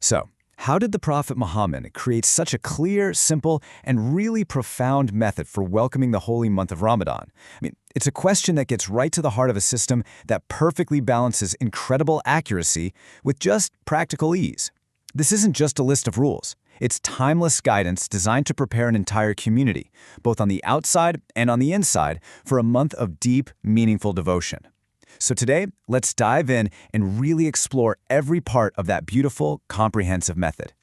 So, how did the Prophet Muhammad create such a clear, simple, and really profound method for welcoming the holy month of Ramadan? It's a question that gets right to the heart of a system that perfectly balances incredible accuracy with just practical ease. This isn't just a list of rules. It's timeless guidance designed to prepare an entire community, both on the outside and on the inside, for a month of deep, meaningful devotion. So today, let's dive in and really explore every part of that beautiful, comprehensive method.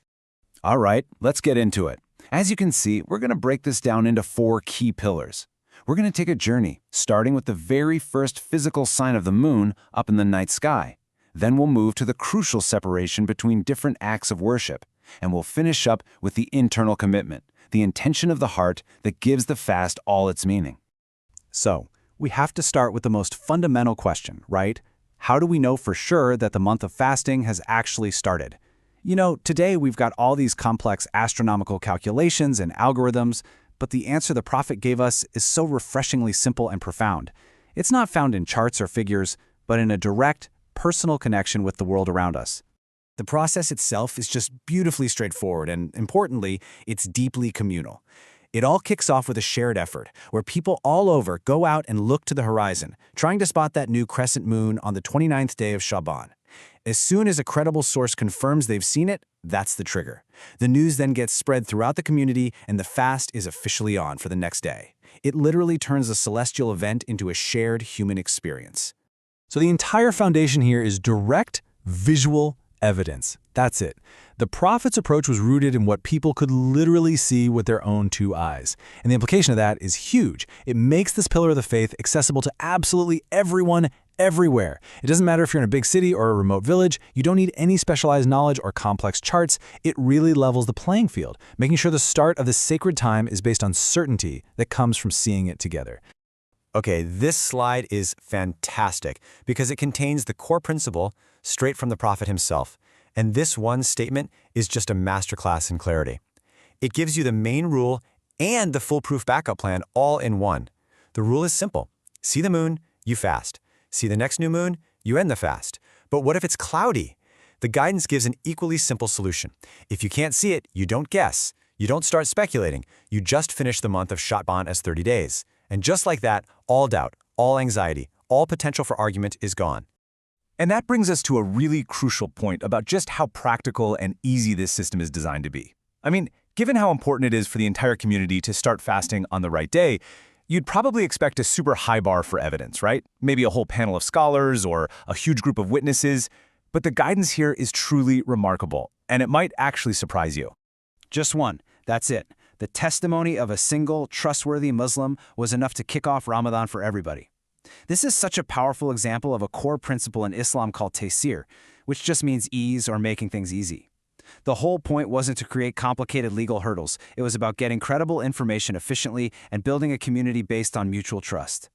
All right, let's get into it. As you can see, we're going to break this down into 4 key pillars. We're going to take a journey, starting with the very first physical sign of the moon up in the night sky. Then we'll move to the crucial separation between different acts of worship. And we'll finish up with the internal commitment, the intention of the heart that gives the fast all its meaning. So, we have to start with the most fundamental question, right? How do we know for sure that the month of fasting has actually started? Today we've got all these complex astronomical calculations and algorithms, but the answer the Prophet gave us is so refreshingly simple and profound. It's not found in charts or figures, but in a direct, personal connection with the world around us. The process itself is just beautifully straightforward, and importantly, it's deeply communal. It all kicks off with a shared effort, where people all over go out and look to the horizon, trying to spot that new crescent moon on the 29th day of Shaban. As soon as a credible source confirms they've seen it, that's the trigger. The news then gets spread throughout the community, and the fast is officially on for the next day. It literally turns a celestial event into a shared human experience. So the entire foundation here is direct, visual evidence. That's it. The Prophet's approach was rooted in what people could literally see with their own 2 eyes. And the implication of that is huge. It makes this pillar of the faith accessible to absolutely everyone, everywhere. It doesn't matter if you're in a big city or a remote village. You don't need any specialized knowledge or complex charts. It really levels the playing field, making sure the start of this sacred time is based on certainty that comes from seeing it together. Okay, this slide is fantastic because it contains the core principle straight from the Prophet himself. And this one statement is just a masterclass in clarity. It gives you the main rule and the foolproof backup plan all in one. The rule is simple. See the moon, you fast. See the next new moon, you end the fast. But what if it's cloudy? The guidance gives an equally simple solution. If you can't see it, you don't guess. You don't start speculating. You just finish the month of Shaban as 30 days. And just like that, all doubt, all anxiety, all potential for argument is gone. And that brings us to a really crucial point about just how practical and easy this system is designed to be. Given how important it is for the entire community to start fasting on the right day, you'd probably expect a super high bar for evidence, right? Maybe a whole panel of scholars or a huge group of witnesses. But the guidance here is truly remarkable, and it might actually surprise you. Just one. That's it. The testimony of a single, trustworthy Muslim was enough to kick off Ramadan for everybody. This is such a powerful example of a core principle in Islam called taysir, which just means ease or making things easy. The whole point wasn't to create complicated legal hurdles. It was about getting credible information efficiently and building a community based on mutual trust.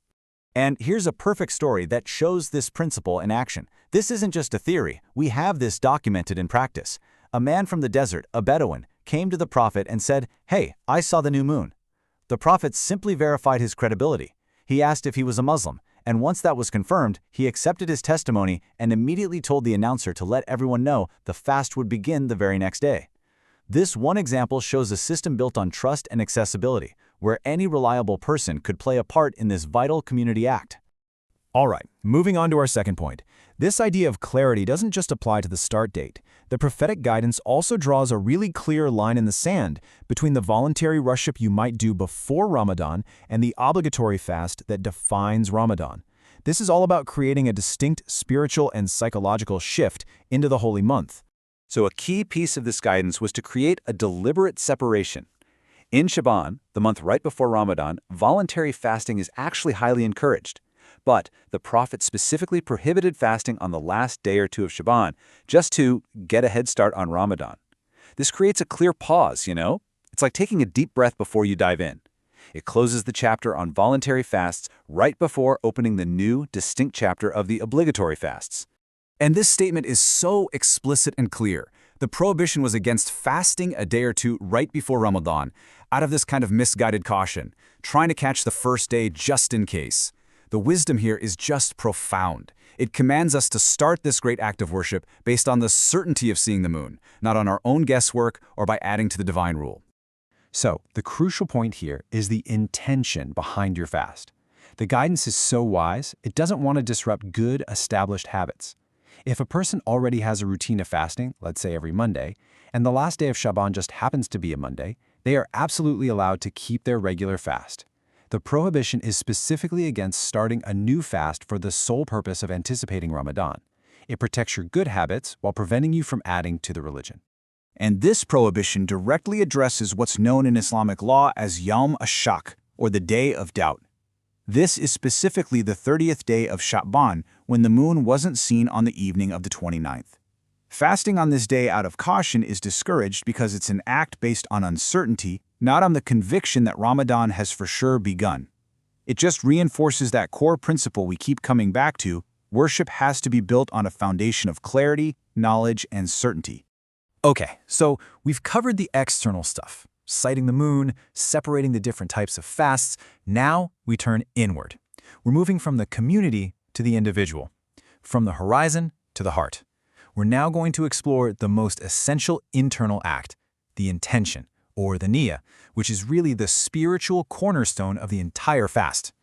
And here's a perfect story that shows this principle in action. This isn't just a theory. We have this documented in practice. A man from the desert, a Bedouin, came to the Prophet and said, "Hey, I saw the new moon." The Prophet simply verified his credibility. He asked if he was a Muslim, and once that was confirmed, he accepted his testimony and immediately told the announcer to let everyone know the fast would begin the very next day. This one example shows a system built on trust and accessibility, where any reliable person could play a part in this vital community act. All right, moving on to our second point. This idea of clarity doesn't just apply to the start date. The prophetic guidance also draws a really clear line in the sand between the voluntary worship you might do before Ramadan and the obligatory fast that defines Ramadan. This is all about creating a distinct spiritual and psychological shift into the holy month. So a key piece of this guidance was to create a deliberate separation. In Shaban, the month right before Ramadan, voluntary fasting is actually highly encouraged. But the Prophet specifically prohibited fasting on the last day or 2 of Shaban, just to get a head start on Ramadan. This creates a clear pause, It's like taking a deep breath before you dive in. It closes the chapter on voluntary fasts right before opening the new, distinct chapter of the obligatory fasts. And this statement is so explicit and clear. The prohibition was against fasting a day or 2 right before Ramadan, out of this kind of misguided caution, trying to catch the first day just in case. The wisdom here is just profound. It commands us to start this great act of worship based on the certainty of seeing the moon, not on our own guesswork or by adding to the divine rule. So, the crucial point here is the intention behind your fast. The guidance is so wise, it doesn't want to disrupt good, established habits. If a person already has a routine of fasting, let's say every Monday, and the last day of Shaban just happens to be a Monday, they are absolutely allowed to keep their regular fast. The prohibition is specifically against starting a new fast for the sole purpose of anticipating Ramadan. It protects your good habits while preventing you from adding to the religion. And this prohibition directly addresses what's known in Islamic law as Yawm ash-Shak, or the Day of Doubt. This is specifically the 30th day of Sha'ban, when the moon wasn't seen on the evening of the 29th. Fasting on this day out of caution is discouraged because it's an act based on uncertainty, not on the conviction that Ramadan has for sure begun. It just reinforces that core principle we keep coming back to: worship has to be built on a foundation of clarity, knowledge, and certainty. Okay, so we've covered the external stuff, citing the moon, separating the different types of fasts. Now we turn inward. We're moving from the community to the individual, from the horizon to the heart. We're now going to explore the most essential internal act, the intention, or the niyyah, which is really the spiritual cornerstone of the entire fast.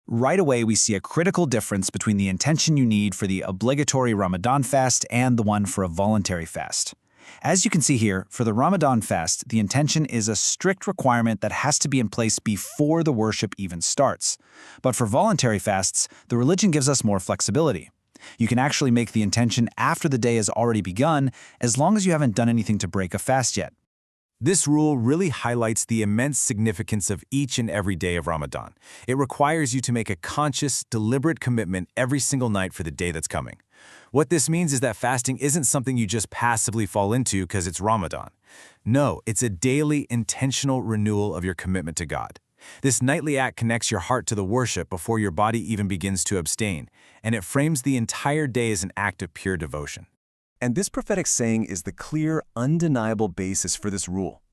Right away, we see a critical difference between the intention you need for the obligatory Ramadan fast and the one for a voluntary fast. As you can see here, for the Ramadan fast, the intention is a strict requirement that has to be in place before the worship even starts. But for voluntary fasts, the religion gives us more flexibility. You can actually make the intention after the day has already begun, as long as you haven't done anything to break a fast yet. This rule really highlights the immense significance of each and every day of Ramadan. It requires you to make a conscious, deliberate commitment every single night for the day that's coming. What this means is that fasting isn't something you just passively fall into because it's Ramadan. No, it's a daily, intentional renewal of your commitment to God. This nightly act connects your heart to the worship before your body even begins to abstain, and it frames the entire day as an act of pure devotion. And this prophetic saying is the clear, undeniable basis for this rule.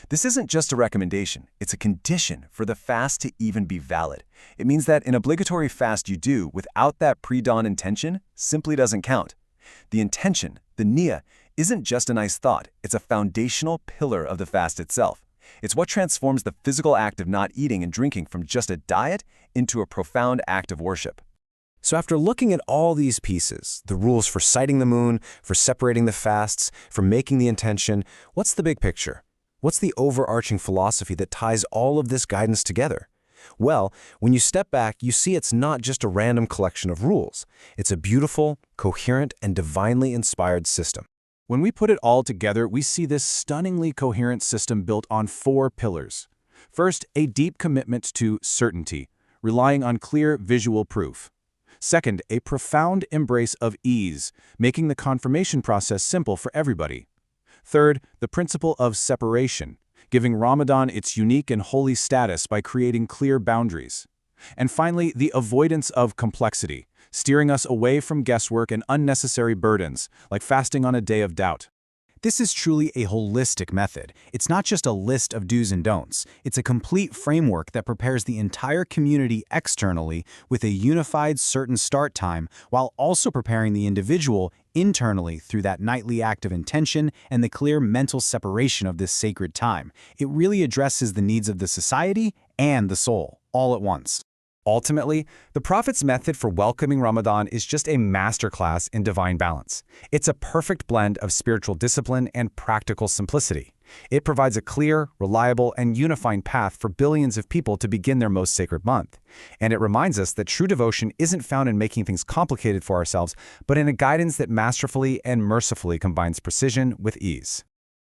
This isn't just a recommendation, it's a condition for the fast to even be valid. It means that an obligatory fast you do without that pre-dawn intention simply doesn't count. The intention, the niyyah, isn't just a nice thought, it's a foundational pillar of the fast itself. It's what transforms the physical act of not eating and drinking from just a diet into a profound act of worship. So after looking at all these pieces, the rules for sighting the moon, for separating the fasts, for making the intention, what's the big picture? What's the overarching philosophy that ties all of this guidance together? Well, when you step back, you see it's not just a random collection of rules. It's a beautiful, coherent, and divinely inspired system. When we put it all together, we see this stunningly coherent system built on 4 pillars. First, a deep commitment to certainty, relying on clear visual proof. Second, a profound embrace of ease, making the confirmation process simple for everybody. Third, the principle of separation, giving Ramadan its unique and holy status by creating clear boundaries. And finally, the avoidance of complexity, steering us away from guesswork and unnecessary burdens, like fasting on a day of doubt. This is truly a holistic method. It's not just a list of do's and don'ts. It's a complete framework that prepares the entire community externally with a unified, certain start time, while also preparing the individual internally through that nightly act of intention and the clear mental separation of this sacred time. It really addresses the needs of the society and the soul, all at once. Ultimately, the Prophet's method for welcoming Ramadan is just a masterclass in divine balance. It's a perfect blend of spiritual discipline and practical simplicity. It provides a clear, reliable, and unifying path for billions of people to begin their most sacred month. And it reminds us that true devotion isn't found in making things complicated for ourselves, but in a guidance that masterfully and mercifully combines precision with ease.